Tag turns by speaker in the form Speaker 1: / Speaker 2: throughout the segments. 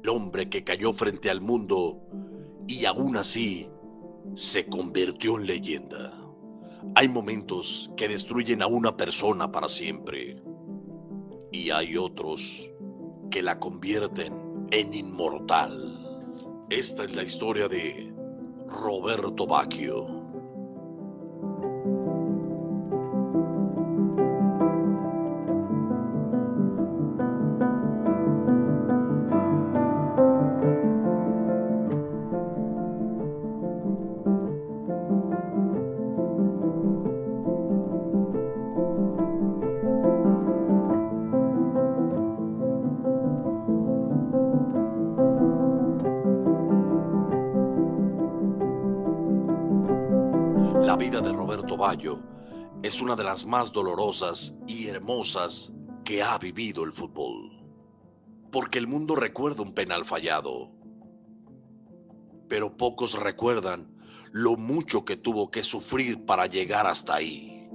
Speaker 1: el hombre que cayó frente al mundo y aún así se convirtió en leyenda. Hay momentos que destruyen a una persona para siempre y hay otros que la convierten en inmortal. Esta es la historia de Roberto Baggio. La vida de Roberto Baggio es una de las más dolorosas y hermosas que ha vivido el fútbol. Porque el mundo recuerda un penal fallado, pero pocos recuerdan lo mucho que tuvo que sufrir para llegar hasta ahí.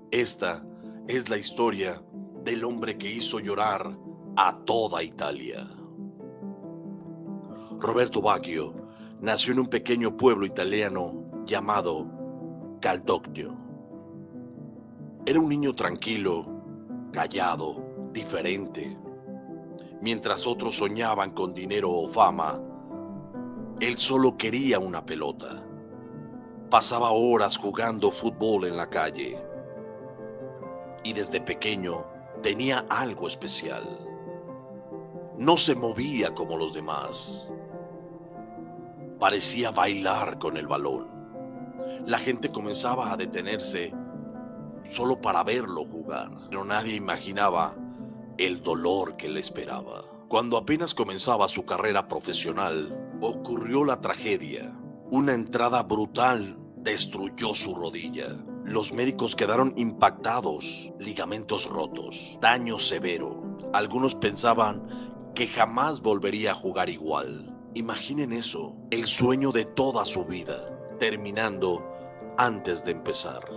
Speaker 1: Esta es la historia del hombre que hizo llorar a toda Italia. Roberto Baggio nació en un pequeño pueblo italiano llamado Caldocchio. Era un niño tranquilo, callado, diferente. Mientras otros soñaban con dinero o fama, él solo quería una pelota. Pasaba horas jugando fútbol en la calle. Y desde pequeño tenía algo especial. No se movía como los demás. Parecía bailar con el balón. La gente comenzaba a detenerse solo para verlo jugar, pero nadie imaginaba el dolor que le esperaba. Cuando apenas comenzaba su carrera profesional, ocurrió la tragedia. Una entrada brutal destruyó su rodilla. Los médicos quedaron impactados, ligamentos rotos, daño severo. Algunos pensaban que jamás volvería a jugar igual. Imaginen eso, el sueño de toda su vida, terminando antes de empezar.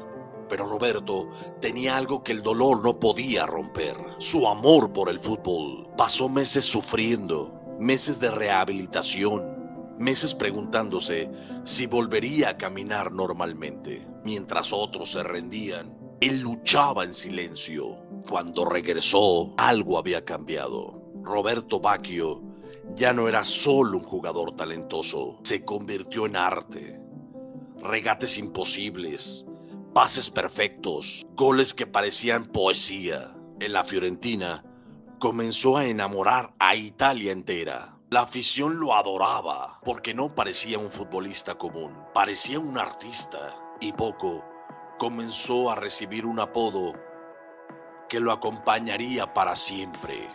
Speaker 1: Pero Roberto tenía algo que el dolor no podía romper: su amor por el fútbol. Pasó meses sufriendo, meses de rehabilitación, meses preguntándose si volvería a caminar normalmente. Mientras otros se rendían, él luchaba en silencio. Cuando regresó, algo había cambiado. Roberto Baggio ya no era solo un jugador talentoso, se convirtió en arte. Regates imposibles, pases perfectos, goles que parecían poesía. En la Fiorentina comenzó a enamorar a Italia entera. La afición lo adoraba porque no parecía un futbolista común, parecía un artista. Y poco comenzó a recibir un apodo que lo acompañaría para siempre: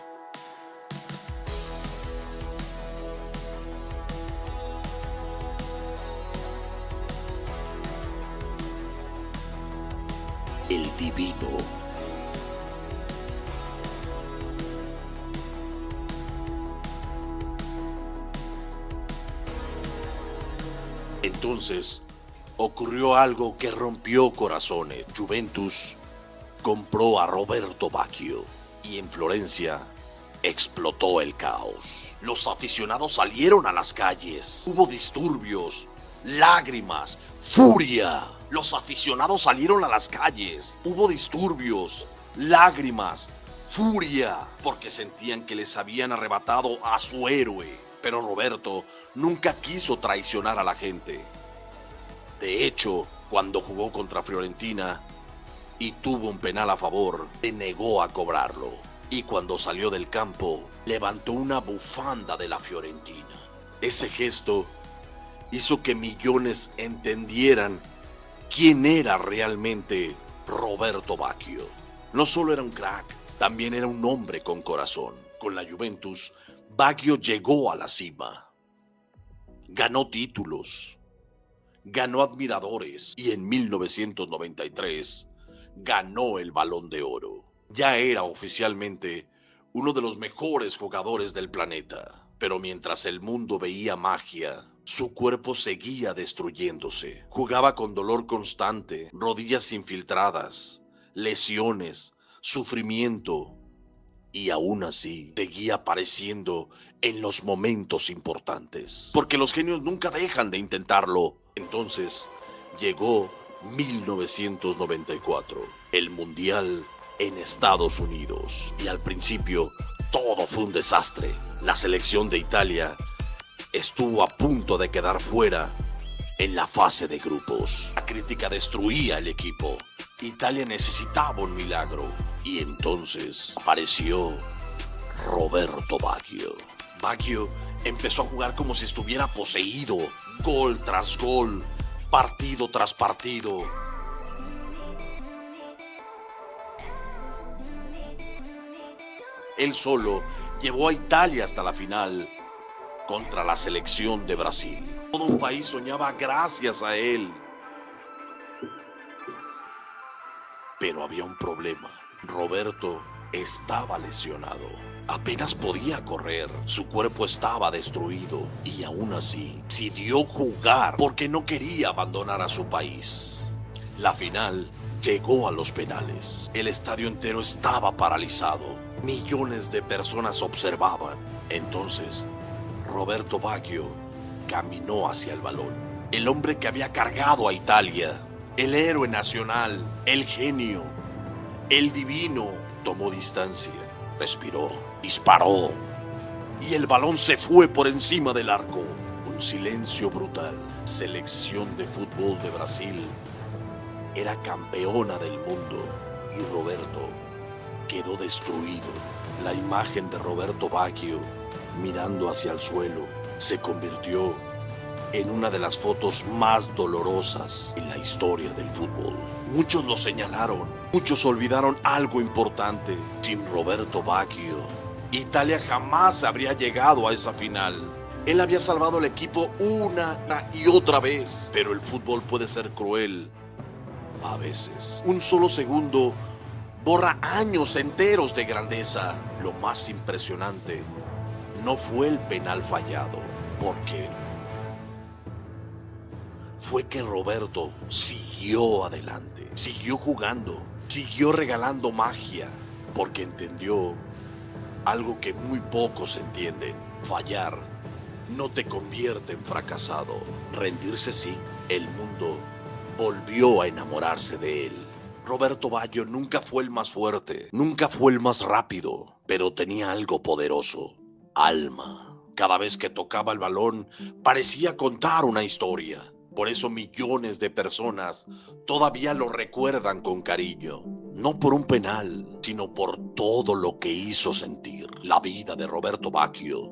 Speaker 1: el Divino. Entonces ocurrió algo que rompió corazones. Juventus compró a Roberto Baggio y en Florencia explotó el caos. Los aficionados salieron a las calles. Hubo disturbios, lágrimas, furia. Los aficionados salieron a las calles. Hubo disturbios, lágrimas, furia, porque sentían que les habían arrebatado a su héroe. Pero Roberto nunca quiso traicionar a la gente. De hecho, cuando jugó contra Fiorentina y tuvo un penal a favor, se negó a cobrarlo. Y cuando salió del campo, levantó una bufanda de la Fiorentina. Ese gesto hizo que millones entendieran quién era realmente Roberto Baggio. No solo era un crack, también era un hombre con corazón. Con la Juventus, Baggio llegó a la cima. Ganó títulos, ganó admiradores y en 1993 ganó el Balón de Oro. Ya era oficialmente uno de los mejores jugadores del planeta. Pero mientras el mundo veía magia, su cuerpo seguía destruyéndose. Jugaba con dolor constante, rodillas infiltradas, lesiones, sufrimiento. Y aún así, seguía apareciendo en los momentos importantes. Porque los genios nunca dejan de intentarlo. Entonces, llegó 1994, el Mundial en Estados Unidos. Y al principio, todo fue un desastre. La selección de Italia estuvo a punto de quedar fuera en la fase de grupos. La crítica destruía el equipo. Italia necesitaba un milagro. Y entonces apareció Roberto Baggio. Baggio empezó a jugar como si estuviera poseído. Gol tras gol, partido tras partido. Él solo llevó a Italia hasta la final contra la selección de Brasil. Todo un país soñaba gracias a él. Pero había un problema. Roberto estaba lesionado. Apenas podía correr. Su cuerpo estaba destruido. Y aún así, decidió jugar porque no quería abandonar a su país. La final llegó a los penales. El estadio entero estaba paralizado. Millones de personas observaban. Entonces, Roberto Baggio caminó hacia el balón. El hombre que había cargado a Italia, el héroe nacional, el genio, el divino, tomó distancia, respiró, disparó y el balón se fue por encima del arco. Un silencio brutal. Selección de fútbol de Brasil era campeona del mundo y Roberto quedó destruido. La imagen de Roberto Baggio mirando hacia el suelo se convirtió en una de las fotos más dolorosas en la historia del fútbol. Muchos lo señalaron, muchos olvidaron algo importante. Sin Roberto Baggio, Italia jamás habría llegado a esa final. Él había salvado al equipo una y otra vez, pero el fútbol puede ser cruel a veces. Un solo segundo borra años enteros de grandeza. Lo más impresionante no fue el penal fallado, porque fue que Roberto siguió adelante, siguió jugando, siguió regalando magia, porque entendió algo que muy pocos entienden. Fallar no te convierte en fracasado. Rendirse sí. El mundo volvió a enamorarse de él. Roberto Baggio nunca fue el más fuerte, nunca fue el más rápido, pero tenía algo poderoso: alma. Cada vez que tocaba el balón parecía contar una historia. Por eso millones de personas todavía lo recuerdan con cariño. No por un penal, sino por todo lo que hizo sentir. La vida de Roberto Baggio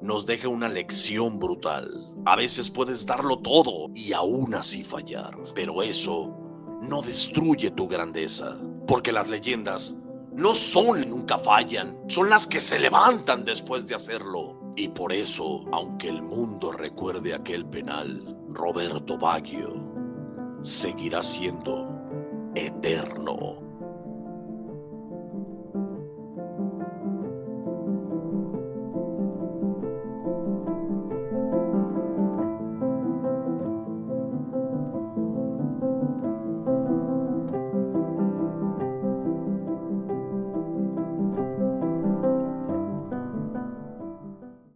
Speaker 1: nos deja una lección brutal. A veces puedes darlo todo y aún así fallar, pero eso no destruye tu grandeza, porque las leyendas no son nunca fallan, son las que se levantan después de hacerlo. Y por eso, aunque el mundo recuerde aquel penal, Roberto Baggio seguirá siendo eterno.